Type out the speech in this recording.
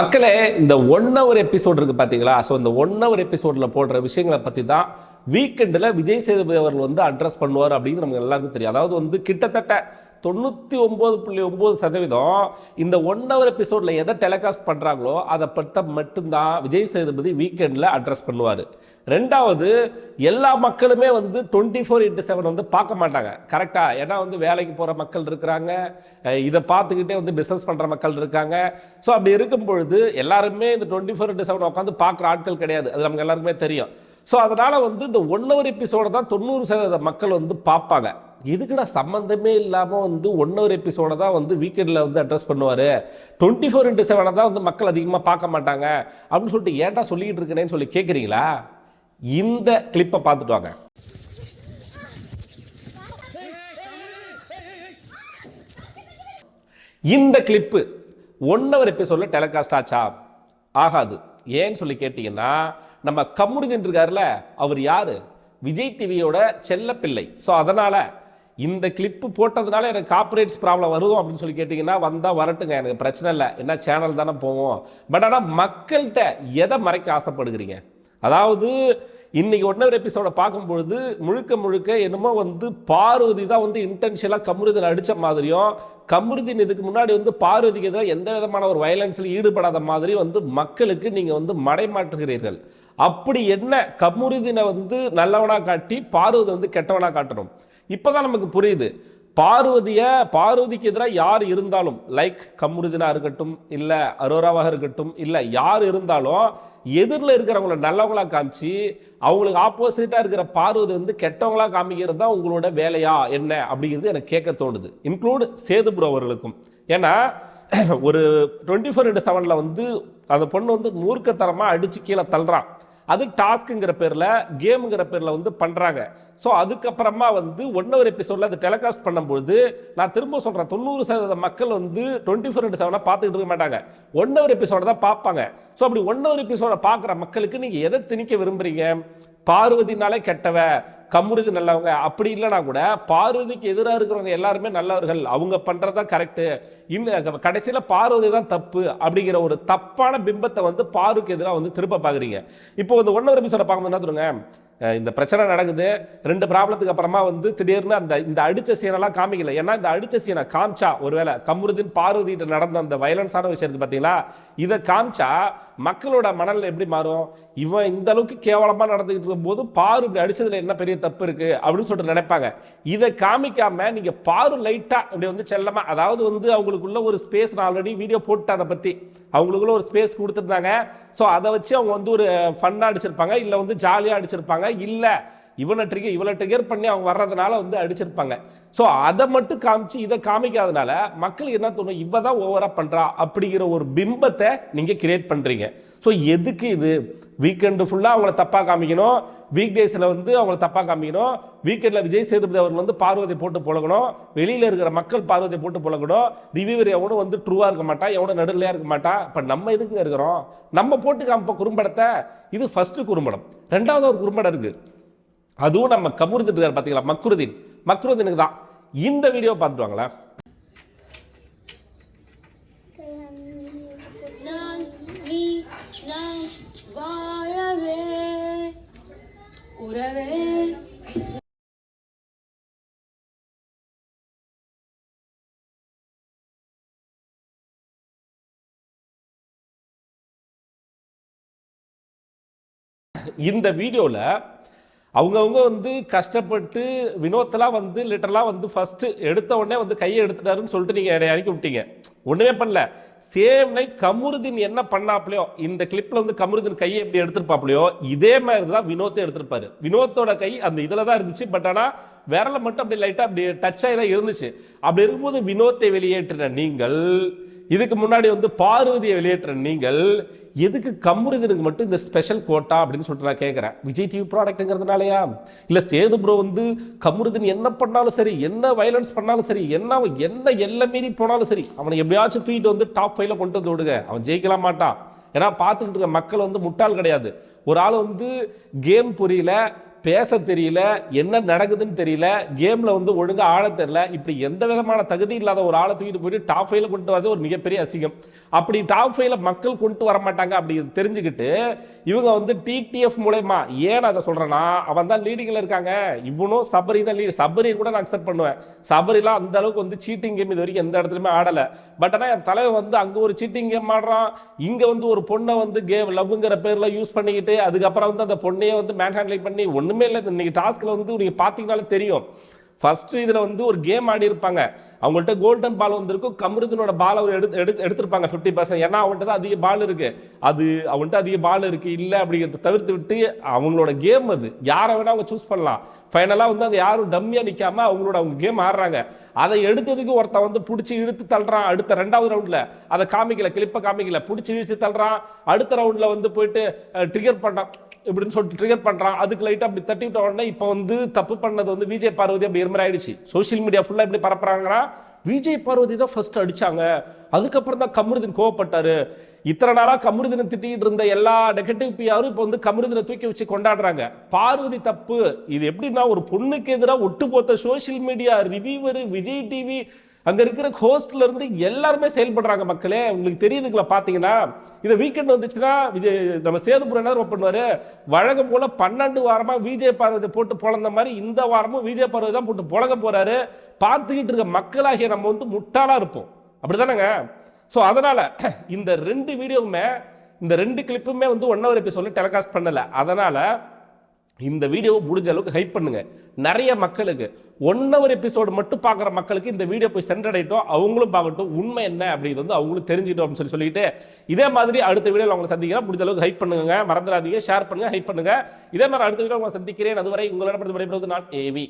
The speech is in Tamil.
மக்களே, இந்த 1 hour எபிசோட் இருக்கு பாத்தீங்களா? ஸோ இந்த 1 hour எபிசோட்ல போடுற விஷயங்களை பத்தி தான் வீக்கெண்டில் விஜய் சேதுபதி அவர்கள் வந்து அட்ரஸ் பண்ணுவார் அப்படின்னு நமக்கு எல்லாருக்கும் தெரியும். அதாவது வந்து கிட்டத்தட்ட 99.9% இந்த 1 hour எபிசோட்ல எதை டெலிகாஸ்ட் பண்றாங்களோ அதை பற்றி மட்டும்தான் விஜய் சேதுபதி வீக்கெண்டில் அட்ரஸ் பண்ணுவார். ரெண்டாவது, எல்லா மக்களுமே வந்து 24/7 வந்து பார்க்க மாட்டாங்க கரெக்டா. ஏன்னா வந்து வேலைக்கு போகிற மக்கள் இருக்கிறாங்க, இதை பார்த்துக்கிட்டே வந்து பிஸ்னஸ் பண்ணுற மக்கள் இருக்காங்க. ஸோ அப்படி இருக்கும் பொழுது எல்லாருமே இந்த 24/7 உட்காந்து பார்க்குற ஆட்கள் கிடையாது, அது நமக்கு எல்லாருக்குமே தெரியும். ஸோ அதனால் வந்து இந்த 1 hour எபிசோட தான் 90% மக்கள் வந்து பார்ப்பாங்க. இதுக்குடா சம்மந்தமே இல்லாமல் வந்து 1 hour எபிசோட தான் வந்து வீக்கெண்டில் வந்து அட்ரஸ் பண்ணுவார், 24/7 தான் வந்து மக்கள் அதிகமாக பார்க்க மாட்டாங்க அப்படின்னு சொல்லிட்டு ஏன்டா சொல்லிக்கிட்டு இருக்கேன்னு சொல்லி கேட்குறீங்களா? இந்த கிளிப்பை பார்த்துட்டு வாங்க. இந்த கிளிப்பு 1 hour எபிசோட்ல டெலிகாஸ்ட் ஆச்சா? ஆகாது. ஏன்னு சொல்லி கேட்டீங்கன்னா, நம்ம கமருதீன் இருக்காருல, அவர் யாரு? விஜய் டிவியோட செல்ல பிள்ளை. ஸோ அதனால இந்த கிளிப்பு போட்டதுனால எனக்கு காப்பரேட்ஸ் ப்ராப்ளம் வருதும் அப்படின்னு சொல்லி கேட்டிங்கன்னா, வந்தால் வரட்டுங்க, எனக்கு பிரச்சனை இல்லை, என்ன சேனல் தானே போவோம். பட் ஆனால் மக்கள்கிட்ட எதை மறைக்க ஆசைப்படுகிறீங்க? அதாவது இன்னைக்கு 1 hour எபிசோட பார்க்கும்பொழுது முழுக்க முழுக்க என்னமோ வந்து பார்வதி தான் வந்து இன்டென்ஷனலாக கமருதீன் அடித்த மாதிரியும், கமருதீன் இதுக்கு முன்னாடி வந்து பார்வதிக்கு எதிராக எந்த விதமான ஒரு வயலன்ஸில் ஈடுபடாத மாதிரி வந்து மக்களுக்கு நீங்கள் வந்து மடைமாற்றுகிறீர்கள். அப்படி என்ன கமருதீனை வந்து நல்லவனாக காட்டி பார்வதி வந்து கெட்டவனாக காட்டணும்? இப்போதான் நமக்கு புரியுது. பார்வதிக்கு எதிராக யார் இருந்தாலும், லைக் கமருதீனாக இருக்கட்டும், இல்லை அரோராவாக இருக்கட்டும், இல்லை யார் இருந்தாலும் எதிரில் இருக்கிறவங்கள நல்லவங்களா காமிச்சு அவங்களுக்கு ஆப்போசிட்டாக இருக்கிற பார்வதி வந்து கெட்டவங்களா காமிக்கிறது தான் உங்களோட வேலையா என்ன அப்படிங்கிறது எனக்கு கேட்க தோணுது, இன்க்ளூட் சேதுபுரம் அவர்களுக்கும். ஏன்னா ஒரு 24/7 வந்து அந்த பொண்ணு வந்து மூர்க்கத்தனமாக அடித்து கீழே தள்ளுறான். அது டாஸ்க்குங்கிற பேரில், கேமுங்கிற பேரில் வந்து பண்ணுறாங்க. ஸோ அதுக்கப்புறமா வந்து 1 hour எபிசோடில் அது டெலிகாஸ்ட் பண்ணும்போது நான் திரும்ப சொல்கிறேன், 90% மக்கள் வந்து 24/7 பார்த்துக்கிட்டு இருக்க மாட்டாங்க, 1 hour எபிசோட தான் பார்ப்பாங்க. ஸோ அப்படி 1 hour எபிசோட பார்க்குற மக்களுக்கு நீங்கள் எதை திணிக்க விரும்புகிறீங்க? பார்வதினாலே கெட்டவ, கமருதீன் நல்லவங்க அப்படி இல்லைனா கூட பார்வதிக்கு எதிராக இருக்கிறவங்க எல்லாருமே நல்லவர்கள், அவங்க பண்ணுறது தான் கரெக்டு, இன்னும் கடைசியில் பார்வதி தான் தப்பு அப்படிங்கிற ஒரு தப்பான பிம்பத்தை வந்து பாருக்கு எதிராக வந்து திருப்ப பார்க்குறீங்க. இப்போ வந்து 1 hour எபிசோட பார்க்கும்போது என்ன சொல்லுங்க, இந்த பிரச்சனை நடக்குது, 2 ப்ராப்ளத்துக்கு அப்புறமா வந்து திடீர்னு இந்த அடித்த சீனெல்லாம் காமிக்கல. ஏன்னா இந்த அடித்த சீனை காமிச்சா, ஒருவேளை கமருதீன் பார்வதிகிட்ட நடந்த அந்த வயலன்ஸான விஷயம் இருக்கு பார்த்தீங்களா, இதை காமிச்சா மக்களோட மனநிலை எப்படி மாறும்? இவன் இந்த அளவுக்கு கேவலமாக நடந்துகிட்டு இருக்கும்போது பாரு இப்படி அடிச்சதுல என்ன பெரிய தப்பு இருக்கு அப்படின்னு சொல்லிட்டு நினைப்பாங்க. இதை காமிக்காம நீங்க பாரு லைட்டா இப்படி வந்து செல்லமா, அதாவது வந்து அவங்களுக்குள்ள ஒரு ஸ்பேஸ், நான் ஆல்ரெடி வீடியோ போட்டு அதை பத்தி அவங்களுக்குள்ள ஒரு ஸ்பேஸ் கொடுத்துருந்தாங்க. ஸோ அதை வச்சு அவங்க வந்து ஒரு ஃபன்னா அடிச்சிருப்பாங்க, இல்லை வந்து ஜாலியாக அடிச்சிருப்பாங்க, இல்லை இவளை ட்ரிகர் பண்ணி அவங்க வர்றதுனால வந்து அடிச்சிருப்பாங்க. ஸோ அதை மட்டும் காமிச்சு இதை காமிக்காதனால மக்களுக்கு என்ன தோணும், இவ தான் ஓவரா பண்றா அப்படிங்கிற ஒரு பிம்பத்தை நீங்க கிரியேட் பண்றீங்க. ஸோ எதுக்கு இது? வீக்கெண்டு ஃபுல்லாக அவங்கள தப்பாக காமிக்கணும், வீக் டேஸில் வந்து அவங்கள தப்பாக காமிக்கணும், வீக்கெண்டில் விஜய் சேதுபதி அவர்கள் வந்து பார்வதி போட்டு புழகணும், வெளியில் இருக்கிற மக்கள் பார்வதி போட்டு புழகணும், ரிவ்யூவர் எவனும் வந்து ட்ரூவாக இருக்க மாட்டான், எவனும் நடுநிலையாக இருக்க மாட்டான். இப்போ நம்ம எதுக்குங்க இருக்கிறோம்? நம்ம போட்டு காமிப்போம் குறும்படத்தை. இது ஃபர்ஸ்ட் குறும்படம். ரெண்டாவது ஒரு குறும்படம் இருக்கு, அதுவும் நம்ம கமருதீன் இருக்கார் பார்த்தீங்களா, மக்ருதீனுக்கு தான். இந்த வீடியோ பார்த்துட்டு வாங்களேன். இந்த வீடியோவில் அவங்கவுங்க வந்து கஷ்டப்பட்டு வினோத்தெல்லாம் வந்து லிட்டரலாக வந்து ஃபர்ஸ்ட் எடுத்த உடனே வந்து கையை எடுத்துட்டாருன்னு சொல்லிட்டு நீங்கள் இறக்கி விட்டீங்க, ஒன்றுமே பண்ணல. சேம் லைக் கமருதீன் என்ன பண்ணாப்லையோ, இந்த கிளிப்பில் வந்து கமருதீன் கையை எப்படி எடுத்துருப்பாப்லையோ இதே மாதிரி தான் வினோத்தை எடுத்திருப்பாரு. வினோத்தோட கை அந்த இதில் தான் இருந்துச்சு, பட் ஆனால் விரலை மட்டும் அப்படி லைட்டாக அப்படி டச் ஆகி தான் இருந்துச்சு. அப்படி இருக்கும்போது வினோத்தை வெளியேற்றின நீங்கள், இதுக்கு முன்னாடி வந்து பார்வதியை வெளியேற்ற நீங்கள், எதுக்கு கமருதீனுக்கு மட்டும் இந்த ஸ்பெஷல் கோட்டா அப்படின்னு சொல்லிட்டு நான் கேட்குறேன். விஜய் டிவி ப்ராடக்ட்ங்கிறதுனாலயா? இல்லை சேது ப்ரோ வந்து கமருதீன் என்ன பண்ணாலும் சரி, என்ன வயலன்ஸ் பண்ணாலும் சரி, என்ன எல்லை மீறி போனாலும் சரி, அவனை எப்படியாச்சும் தூக்கிட்டு வந்து டாப் 5ல கொண்டு வந்து விடுங்க, அவன் ஜெயிக்கலாம் மாட்டான். ஏன்னா பார்த்துக்கிட்டு இருக்க மக்கள் வந்து முட்டாள் கிடையாது. ஒரு ஆள் வந்து கேம் புரியல, பேச தெரியல, என்ன நடக்குதுன்னு தெரியல, கேம்ல வந்து ஒழுங்கா ஆட தெரியல, இப்படி எந்த விதமான தகுதி இல்லாத ஒரு ஆளை தூக்கிட்டு போயிட்டு டாப் 5ல கொண்டு வரது ஒரு மிகப்பெரிய அசிங்கம். அப்படி டாப் 5ல மக்கள் கொண்டு வர மாட்டாங்க அப்படி தெரிஞ்சுக்கிட்டு இவங்க வந்து டிடிஎஃப் மூலமா, ஏன் அதை சொல்றேன்னா, அவன் தான் லீடிங்ல இருக்காங்க, இவனும் சபரி தான் லீடு. சபரி கூட நான் அக்செப்ட் பண்ணுவேன், சபரிலாம் அந்த அளவுக்கு வந்து சீட்டிங் கேம் இது வரைக்கும் எந்த இடத்துலயுமே ஆடல. பட் ஆனால் என் தலைவர் வந்து அங்க ஒரு சீட்டிங் கேம் ஆடுறான், இங்க வந்து ஒரு பொண்ணை வந்து கேம் லவ்ங்கிற பேர்ல யூஸ் பண்ணிக்கிட்டு அதுக்கப்புறம் வந்து அந்த பொண்ணையே வந்து மேன் ஹேண்ட்லிங் பண்ணி ஒண்ணுமே இல்லை. இன்னைக்கு டாஸ்க்ல வந்து நீங்க பாத்தீங்கன்னாலே தெரியும், ஃபர்ஸ்ட் இதுல வந்து ஒரு கேம் ஆடி இருப்பாங்க, அவங்கள்ட்ட கோல்டன் பால் வந்திருக்கும், கமருதனோட பால் எடுத்திருப்பாங்க 50%. ஏன்னா அவங்கள்ட்ட தான் அதிக பால் இருக்கு, அது அவங்கள்ட்ட அதிக பால் இருக்கு இல்லை அப்படிங்கிறத தவிர்த்து விட்டு அவங்களோட கேம் அது, யாரை வேணா அவங்க சூஸ் பண்ணலாம். ஃபைனலா வந்து அங்க யாரும் டம்மியா நிக்காம அவங்க கேம் ஆடுறாங்க. அதை எடுத்ததுக்கு ஒருத்தன் வந்து பிடிச்சி இழுத்து தள்ளுறான். அடுத்த 2வது ரவுண்ட்ல அதை காமிக்கல, கிளிப்பை காமிக்கல, பிடிச்சி இழுத்து தள்ளுறான். அடுத்த ரவுண்ட்ல வந்து போயிட்டு ட்ரிகர் பண்ணான் இப்படின்னு சொல்லிட்டு ட்ரிகர் பண்றான். அதுக்கு லைட்டா அப்படி தட்டி விட்ட உடனே இப்போ வந்து தப்பு பண்ணது வந்து விஜய் பார்வதி அப்படி எருமர் ஆயிடுச்சு. சோசியல் மீடியா ஃபுல்லா இப்படி பரப்புறாங்கன்னா விஜய் பார்வதி தான் ஃபர்ஸ்ட் அடிச்சாங்க, அதுக்கப்புறம் தான் கமருதீன் கோவப்பட்டாரு. இத்தனை நாளா கமருதீனை திட்டிட்டு இருந்த எல்லா நெகட்டிவ் பிஆரும் இப்போ வந்து கமருதீனை தூக்கி வச்சு கொண்டாடுறாங்க. பார்வதி தப்பு. இது எப்படின்னா, ஒரு பொண்ணுக்கு எதிராக ஒட்டு போத்த social media reviewer, Vijay TV, அங்க இருக்கிற ஹோஸ்ட்ல இருந்து எல்லாருமே செயல்படுறாங்க. மக்களே உங்களுக்கு தெரியுதுங்களா? பாத்தீங்கன்னா இந்த வீக்கெண்ட் வந்துச்சுன்னா விஜய் நம்ம சேதுபுரம் என்ன பண்ணுவாரு, வழக்கம் போல 12 வாரமா விஜய் பார்வதி போட்டு பொழந்த மாதிரி இந்த வாரமும் விஜய் பார்வதி தான் போட்டு பொழங்க போறாரு. பார்த்துக்கிட்டு இருக்க மக்களாகிய நம்ம வந்து முட்டாளா இருப்போம், அப்படிதானங்க? ஸோ அதனால இந்த 2 வீடியோவுமே, இந்த 2 கிளிப்புமே வந்து 1 hour எபிசோட்ல டெலிகாஸ்ட் பண்ணல. அதனால இந்த வீடியோவை முடிஞ்ச அளவுக்கு ஹைப் பண்ணுங்க. நிறைய மக்களுக்கு 1 hour எபிசோடு மட்டும் பார்க்குற மக்களுக்கு இந்த வீடியோ போய் சென்றடையட்டும், அவங்களும் பார்க்கட்டும் உண்மை என்ன அப்படிங்கிறது வந்து அவங்களும் தெரிஞ்சுக்கிட்டோம் அப்படின்னு சொல்லிட்டு, இதே மாதிரி அடுத்த வீடியோவில் உங்களை சந்திக்கிறேன். முடிஞ்ச அளவுக்கு ஹைப் பண்ணுங்க, மறந்துடாதீங்க, ஷேர் பண்ணுங்க, ஹைப் பண்ணுங்க. இதே மாதிரி அடுத்த வீடியோ உங்களை சந்திக்கிறேன். அதுவரை உங்களிடம் விடைபெறுவது நான் ஏவி.